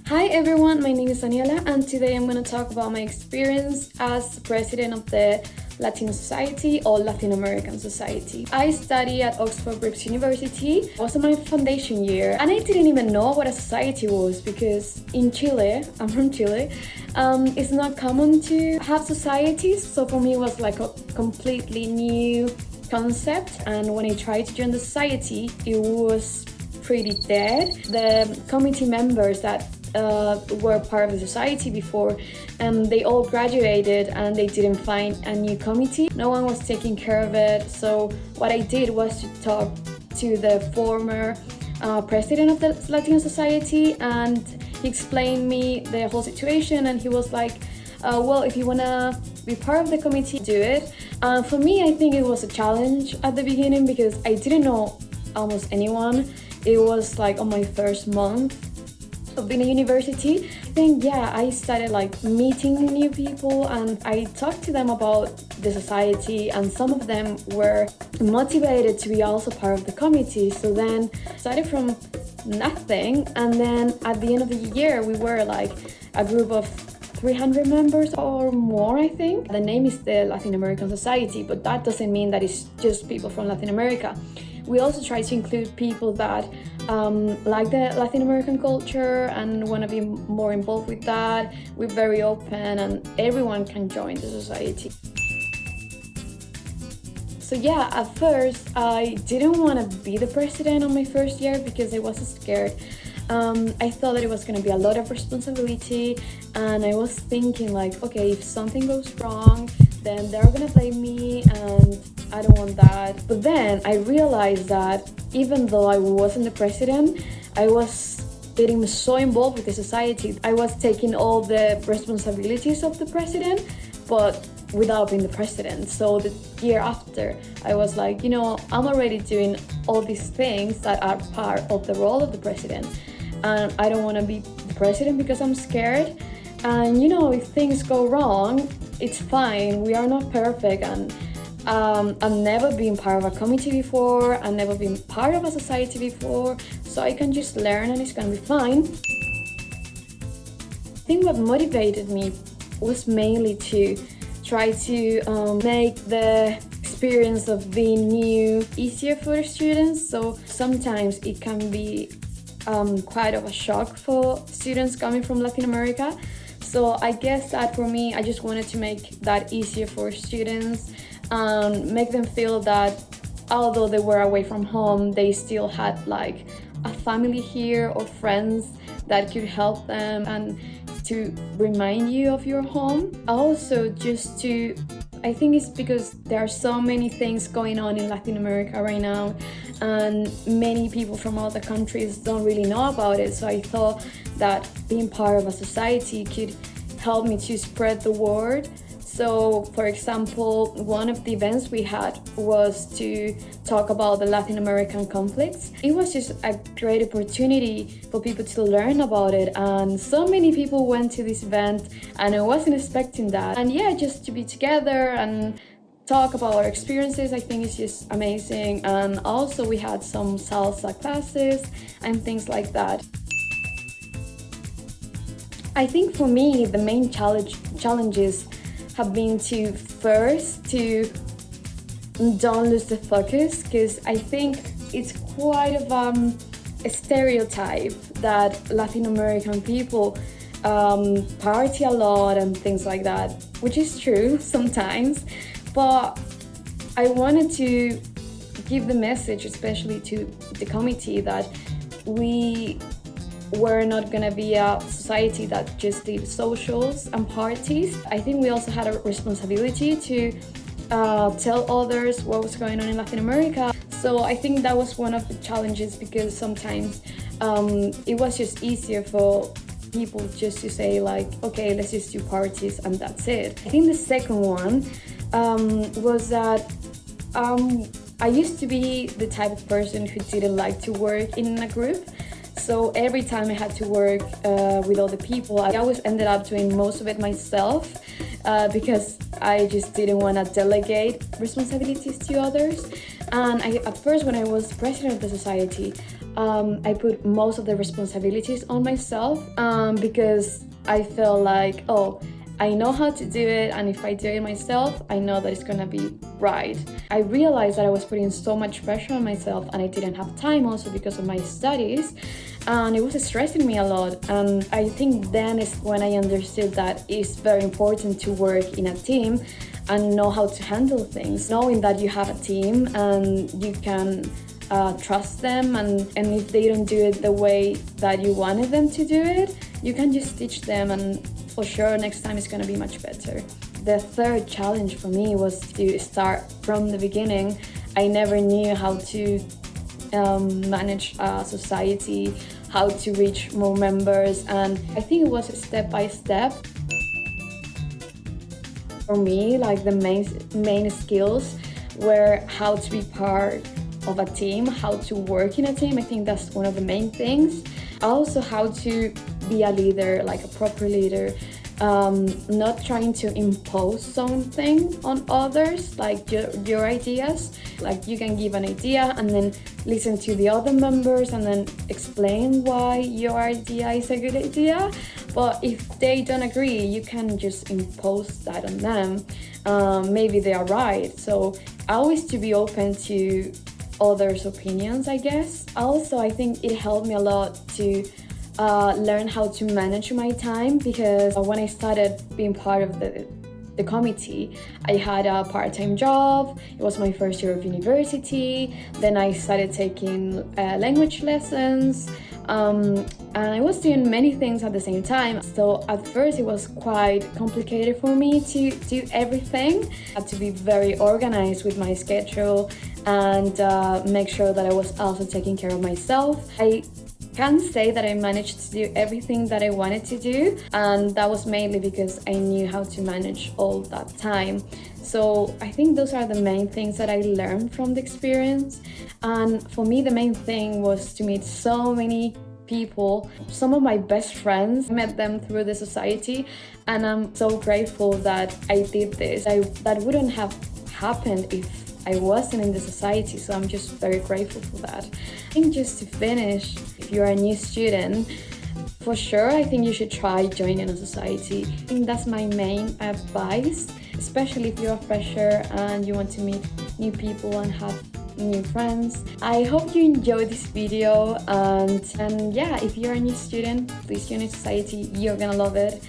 Hi everyone, my name is Daniela and today I'm going to talk about my experience as president of the Latino Society or Latin American Society. I study at Oxford Brookes University. It was my foundation year and I didn't even know what a society was because in Chile, I'm from Chile, it's not common to have societies, so for me it was like a completely new concept, and when I tried to join the society it was pretty dead. The committee members that were part of the society before, they all graduated and they didn't find a new committee. No one was taking care of it. So what I did was to talk to the former president of the Latino Society, and he explained me the whole situation, and he was like, well, if you want to be part of the committee, do it. For me, I think it was a challenge at the beginning because I didn't know almost anyone. It was like on my first month of being a university. I think, I started like meeting new people and I talked to them about the society, and some of them were motivated to be also part of the committee. So then started from nothing, and then at the end of the year we were like a group of 300 members or more, I think. The name is the Latin American Society, but that doesn't mean that it's just people from Latin America. We also try to include people that like the Latin American culture and want to be more involved with that. We're very open and everyone can join the society. So at first I didn't want to be the president on my first year because I was scared. I thought that it was going to be a lot of responsibility, and I was thinking like, okay, if something goes wrong, then they're going to blame me and I don't want that. But then I realized that even though I wasn't the president, I was getting so involved with the society. I was taking all the responsibilities of the president, but without being the president. So the year after, I was like, I'm already doing all these things that are part of the role of the president. And I don't want to be the president because I'm scared. And if things go wrong, it's fine. We are not perfect. And I've never been part of a committee before. I've never been part of a society before. So I can just learn and it's going to be fine. I think what motivated me was mainly to try to make the experience of being new easier for the students. So sometimes it can be quite of a shock for students coming from Latin America. So I guess that for me, I just wanted to make that easier for students and make them feel that although they were away from home, they still had like a family here or friends that could help them and to remind you of your home. Also, I think it's because there are so many things going on in Latin America right now, and many people from other countries don't really know about it. So I thought that being part of a society could help me to spread the word. So, for example, one of the events we had was to talk about the Latin American conflicts. It was just a great opportunity for people to learn about it, and so many people went to this event and I wasn't expecting that. And just to be together and talk about our experiences, I think it's just amazing. And also we had some salsa classes and things like that. I think for me the main challenges have been to don't lose the focus, because I think it's quite of a stereotype that Latin American people party a lot and things like that, which is true sometimes, but I wanted to give the message, especially to the committee, that we're not gonna be a society that just did socials and parties. I think we also had a responsibility to tell others what was going on in Latin America. So I think that was one of the challenges, because sometimes it was just easier for people just to say like, okay, let's just do parties and that's it. I think the second one was that I used to be the type of person who didn't like to work in a group. So every time I had to work with other people, I always ended up doing most of it myself because I just didn't want to delegate responsibilities to others. And at first, when I was president of the society, I put most of the responsibilities on myself because I felt like, oh, I know how to do it, and if I do it myself, I know that it's gonna be right. I realized that I was putting so much pressure on myself, and I didn't have time also because of my studies, and it was stressing me a lot. And I think then is when I understood that it's very important to work in a team and know how to handle things, knowing that you have a team and you can trust them, and if they don't do it the way that you wanted them to do it, you can just teach them, and for sure next time it's going to be much better. The third challenge for me was to start from the beginning. I never knew how to manage a society, how to reach more members, and I think it was step by step. For me, like the main skills were how to be part of a team, how to work in a team. I think that's one of the main things. Also, how to be a leader, like a proper leader, not trying to impose something on others, like your ideas. Like you can give an idea and then listen to the other members and then explain why your idea is a good idea. But if they don't agree, you can just impose that on them. Maybe they are right. So always to be open to others' opinions, I guess. Also, I think it helped me a lot to learn how to manage my time, because when I started being part of the committee, I had a part-time job. It was my first year of university. Then I started taking language lessons, and I was doing many things at the same time. So at first it was quite complicated for me to do everything. I had to be very organized with my schedule and make sure that I was also taking care of myself. I can't say that I managed to do everything that I wanted to do, and that was mainly because I knew how to manage all that time. So I think those are the main things that I learned from the experience. And for me, the main thing was to meet so many people. Some of my best friends, met them through the society, and I'm so grateful that I did this. That wouldn't have happened if I wasn't in the society, so I'm just very grateful for that. I think just to finish, if you're a new student, for sure I think you should try joining a society. I think that's my main advice, especially if you're a fresher and you want to meet new people and have new friends. I hope you enjoyed this video, and yeah, if you're a new student, please join a society. You're gonna love it.